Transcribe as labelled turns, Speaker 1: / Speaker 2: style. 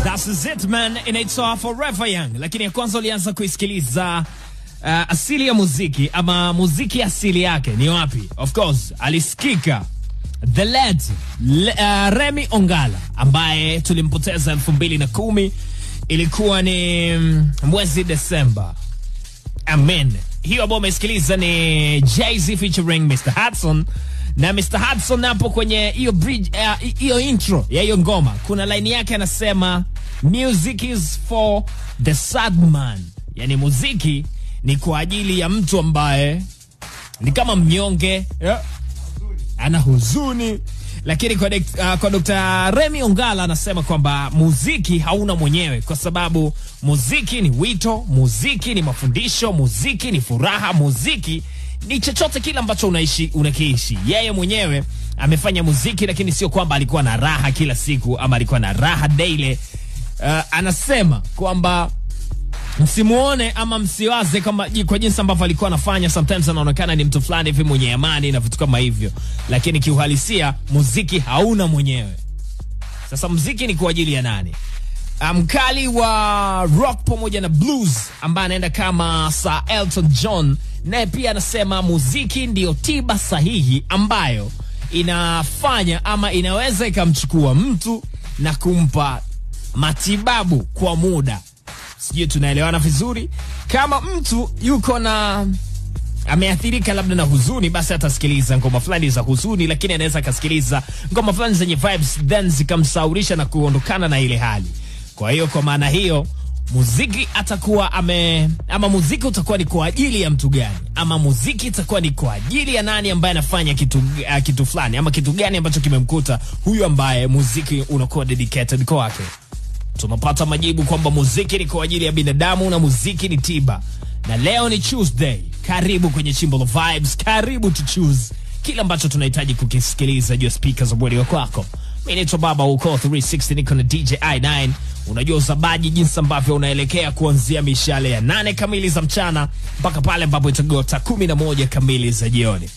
Speaker 1: That's it man, inaitwa Forever Young. Lakini ya kwanza ulianza kuisikiliza asili ya muziki ama muziki asili yake ni wapi? Of course, alisikika the late Remi Ongala ambaye tulimpoteza 2010, ilikuwa ni mwezi Desemba. Amen. Hiyo ambayo umesikiliza ni Jay-Z featuring Mr. Hudson. Na Mr. Hudson hapo kwenye hiyo bridge, hiyo intro ya hiyo ngoma, kuna line yake anasema music is for the sad man. Yani muziki ni kwa ajili ya mtu ambaye ni kama mnyonge, ana huzuni. Lakini kwa Dr. Remi Ongala anasema kwamba muziki hauna mwenyewe, kwa sababu muziki ni wito, muziki ni mafundisho, muziki ni furaha, muziki ni chochote kile ambacho unakiishi. Yeye mwenyewe amefanya muziki, lakini sio kwamba alikuwa na raha kila siku ama alikuwa na raha daily. Anasema kwamba msimuone ama msiwaze kama kwa jinsi ambavyo alikuwa anafanya, sometimes anaonekana ni mtu fulani hivi mwenye amani na vitu kama hivyo, lakini kiuhalisia muziki hauna mwenyewe. Sasa muziki ni kwa ajili ya nani? Mkali wa rock pamoja na blues ambaye anaenda kama Sir Elton John, naye pia anasema muziki ndio tiba sahihi ambayo inafanya ama inaweza ikamchukua mtu na kumpa matibabu kwa muda. Sijui tunaelewana vizuri? Kama mtu yuko na ameathirika labda na huzuni, basi atasikiliza ngoma fulani za huzuni, lakini anaweza akasikiliza ngoma fulani zenye vibes then zikamsaurisha na kuondokana na ile hali. Kwa hiyo kwa maana hiyo muziki atakuwa ama muziki utakuwa ni kwa ajili ya mtu gani, ama muziki itakuwa ni kwa ajili ya nani ambaye anafanya kitu fulani, ama kitu gani ambacho kimemkuta huyu ambaye muziki unakuwa dedicated kwake. Tunapata majibu kwamba muziki ni kwa ajili ya binadamu na muziki ni tiba. Na leo ni Tuesday. Karibu kwenye Chimbo la Vibes. Karibu to choose kile ambacho tunahitaji kukisikiliza juu ya speakers za bodi kwako. Mimi naitwa Baba Uko 360, niko na DJ I9. Unajua uzabaji jinsi ambavyo unaelekea kuanzia mishale ya 8 kamili za mchana mpaka pale ambapo itagota 11 kamili za jioni.